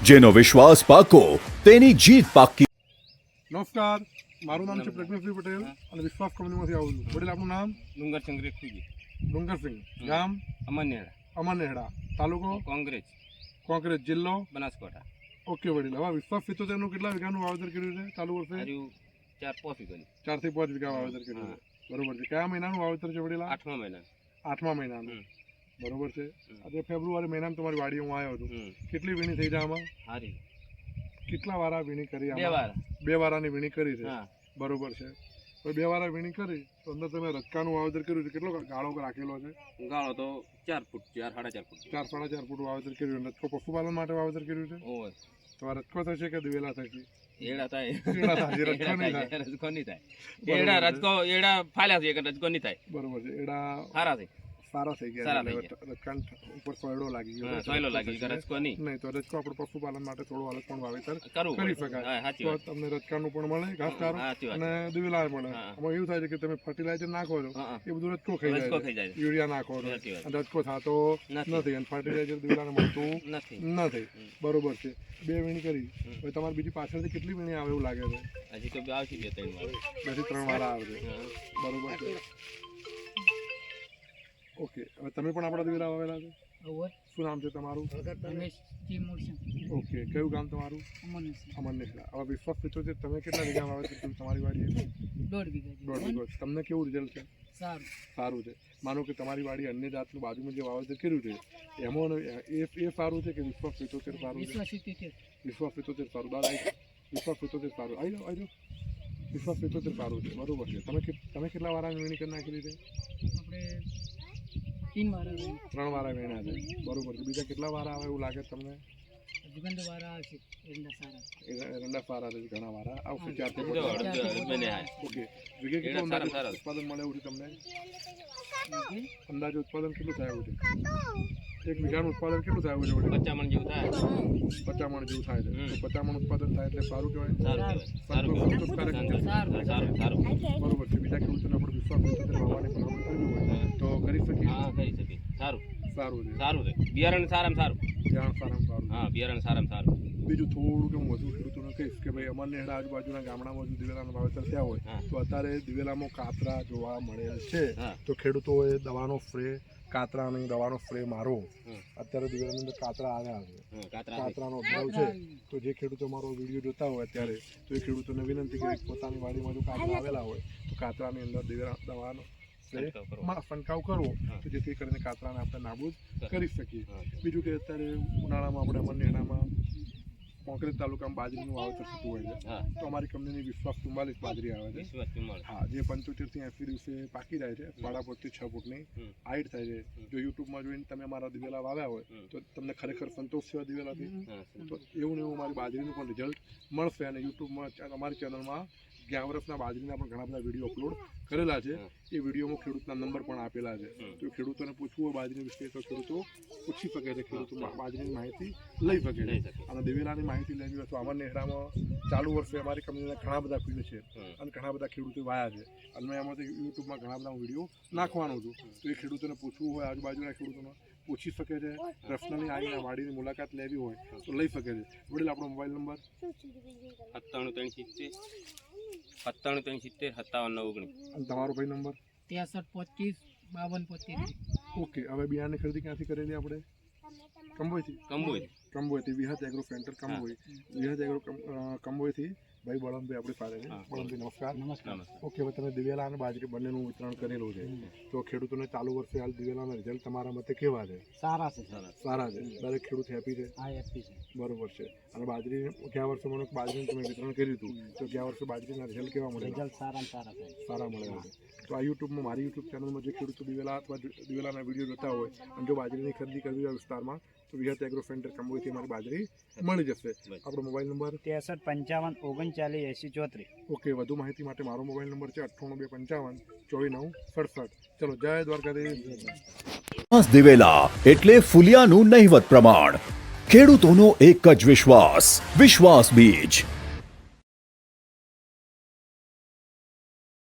જેનો વિશ્વાસ પાકો તેની જીત પાકી। નમસ્કાર, મારું નામ છે પ્રજ્ઞેશભાઈ પટેલ અને વિશ્વાસ કંપનીમાંથી આવું છું। વડીલ આપનું નામ? ડુંગરસિંહ રેખુજી। ડુંગરસિંહ, ગામ? અમરનેહડા, તાલુકો? કોંકરેજ, જિલ્લો? બનાસકાંઠા। ઓકે વડીલ, હવે વિશ્વાસ 75 કેટલા વીઘાનું વાવેતર કર્યું છે ચાલુ વર્ષે? 4 થી 5 વીઘા વાવેતર કર્યું છે, બરોબર છે। કયા મહિનાનું વાવેતર છે વડીલ? 8મા મહિનાનું, બરોબર છે। આજે ફેબ્રુઆરી મહિનામાં તમારી વાડીએ હું આવ્યો હતો, કેટલી વીણી થઈ જાય આમાં? કેટલા વારા વીણી કરી? 2 વારાની વીણી કરી છે, બરોબર છે। તો 2 વારા વીણી કરી તો અંદર તમે રચકાનું વાવેતર કર્યું છે, કેટલો ગાળો રાખેલો છે? ગાળો તો 4 ફૂટ, 4.5 ફૂટ, 4.5 ફૂટ વાવેતર કર્યું। રચકો પશુપાલન માટે વાવેતર કર્યું છે? તો આ રચકો થશે કે દિવેલા થશે? એડા થાય, રચકો નહીં થાય, રચકો નહીં થાય। એડા રચકો, એડા ફાલ્યા છે, રચકો નહીં થાય, બરોબર છે। એડા સારા થઈ ગયા, રચકાન ઉપર સોયડો લાગી ગયો, સોયલો લાગી ગયો, રચકો નહીં તો રચકો આપણે પશુપાલન માટે થોડું અલગ પણ વાવેતર કરી શકાય, તો તમને રચકાનું પણ મળે, ઘાસચારો અને દિવેલા મળે। આમાં એવું થાય છે કે તમે ફર્ટિલાઇઝર નાખો છો એ બધું રચકો ખાઈ જાય, યુરિયા નાખો છો અને રચકો થતો નથી અને ફર્ટિલાઇઝર દિવેલાને મળતું નથી, બરોબર છે। 2 વીણી કરી, હવે તમારે બીજી પાછળથી કેટલી વીણી આવે એવું લાગે છે? હજી તો આવશે 2 થી 3 વાર આવશે, બરોબર છે। ઓકે, હવે તમે પણ આપણા દિવેલા વાવેલા છે? શું નામ છે તમારું? ઓકે, કયું ગામ તમારું? અમરનેહડા। હવે વિશ્વાસ 75 તમે કેટલા વીઘા વાવેતર કર્યું તમારી વાડીએ? 1.5 વીઘા। તમને કેવું રિઝલ્ટ છે? સારું છે। માનો કે તમારી વાડી અન્ય જાતનું બાજુમાં જે વાવેતર કર્યું છે એમાં એ સારું છે કે વિશ્વાસ 75 સારું છે? વિશ્વાસ 75 સારું, દાદા વિશ્વાસ 75 સારું, આવી જાઓ, વિશ્વાસ 75 સારું છે, બરોબર છે। તમે કેટલા વારા વીણી કરી નાખેલી છે? 3 વારા વીણ્યા છે, બરોબર છે। બીજા કેટલા વારા આવે એવું લાગે તમને? એરંડા સારા છે, ઘણા વારા આવશે, 4 થી 5। ઓકે, વીઘે કેટલું ઉત્પાદન મળે એવું છે તમને? અંદાજે ઉત્પાદન કેટલું થાય એવું છે? 1 વીઘાનું ઉત્પાદન કેટલું થાય એવું છે? 50 મણ જેવું થાય, 50 મણ જેવું થાય છે, તો 50 મણ ઉત્પાદન થાય એટલે સારું કહેવાય, બરોબર છે। બીજા ખેડૂતોને આપણે વિશ્વાસ વાવવાની ભલામણ કરવી હોય તો કરી શકીએ? સારું છે। બિયારણ સારામાં સારું, બિયારણ સારામાં સારું। બીજું થોડું કે હું વધુ ખેડૂતોને કહીશ કે ભાઈ અમરનેહડા આજુબાજુના ગામડામાં જો દિવેલાનું વાવેતર થયા હોય તો અત્યારે દિવેલામાં કાતરા જોવા મળેલ છે, તો ખેડૂતોએ દવાનો સ્પ્રે, કાતરાની દવાનો સ્પ્રે મારો। અત્યારે દિવેલાની અંદર કાતરા આવ્યા છે, કાતરાનો અભાવ છે, તો જે ખેડૂતો મારો વિડીયો જોતા હોય અત્યારે તો એ ખેડૂતોને વિનંતી કે પોતાની વાડીમાં જો કાતરા આવેલા હોય તો કાતરાની અંદર દવાનો છંટકાવ કરવો, તો જેથી કરીને કાતરાને આપણે નાબૂદ કરી શકીએ। બીજું કે અત્યારે ઉનાળામાં આપણે અમરનેહડામાં કોંકરેજ તાલુકામાં બાજરીનું વાવેતર થતું હોય છે, તો અમારી કંપનીની વિશ્વાસ 44 બાજરી આવે છે, હા, જે 75 થી 80 દિવસે પાકી જાય છે, 5.5 થી 6 ફૂટની હાઈટ થાય છે। જો યુટ્યુબમાં જોઈને તમે અમારા દિવેલા વાવ્યા હોય તો તમને ખરેખર સંતોષ છે દિવેલાથી, તો એવું ને એવું અમારી બાજરીનું પણ રિઝલ્ટ મળશે। અને યુટ્યુબમાં અમારી ચેનલમાં ગયા વર્ષના બાજરીના પણ ઘણા બધા વિડીયો અપલોડ કરેલા છે, એ વિડીયોમાં ખેડૂતના નંબર પણ આપેલા છે, તો ખેડૂતોને પૂછવું હોય બાજરી વિશે તો ખેડૂતો પૂછી શકે છે, ખેડૂતો બાજરીની માહિતી લઈ શકે છે। અને દિવેલાની માહિતી લેવી હોય તો અમરનેહડામાં ચાલુ વર્ષે અમારી કંપનીના ઘણા બધા ફીલ્ડ છે અને ઘણા બધા ખેડૂતો વાયા છે, અને મેં એમાંથી યુટ્યુબમાં ઘણા બધા વિડીયો નાખવાનો છું, તો એ ખેડૂતોને પૂછવું હોય આજુબાજુના ખેડૂતોને પૂછી શકે છે, પર્સનલી આવીને વાડીની મુલાકાત લેવી હોય તો લઈ શકે છે। વડીલ આપણો મોબાઈલ નંબર? 97 57 57 અને તમારો ભાઈ નંબર? 63 25 52 ઓકે, હવે બિયારણની ખરીદી ક્યાંથી કરેલી આપણે? કંબોઈથી વિહત એગ્રો સેન્ટર કંબોઈ, વિહત એગ્રો કંબોઈથી ભાઈ બળવંતભાઈ આપણી પાસે છે। બળવંતભાઈ નમસ્કાર। ઓકે, હવે તમે દિવેલા અને બાજરી બંનેનું વિતરણ કરેલું છે, તો ખેડૂતોને ચાલુ વર્ષે હાલ દિવેલાના રિઝલ્ટ તમારા મતે કેવા છે? સારા છે, દરેક ખેડૂત હેપી છે? બરોબર છે। અને બાજરી ગયા વર્ષે મને બાજરીનું તમે વિતરણ કર્યું હતું, તો ગયા વર્ષે બાજરીના રિઝલ્ટ કેવા મળે? સારા મળ્યા છે। તો આ યુટ્યુબમાં મારી યુટ્યુબ ચેનલમાં જે ખેડૂતો દિવેલા અથવા દિવેલાના વિડીયો જોતા હોય અને જો બાજરીની ખરીદી કરવી હોય વિસ્તારમાં તો વિહત એગ્રો સેન્ટર કંબોઈથી અમારી બાજરી મળી જશે। આપણો મોબાઈલ નંબર? 63 55 39 80 34। ઓકે, વધુ માહિતી માટે મારો મોબાઈલ નંબર છે 98 255 24 9 67। ચલો, જય દ્વારકાધીશ। દિવેલા એટલે ફુલિયાનું નહિવત પ્રમાણ, ખેડૂતોનો એક જ વિશ્વાસ, વિશ્વાસ બીજ।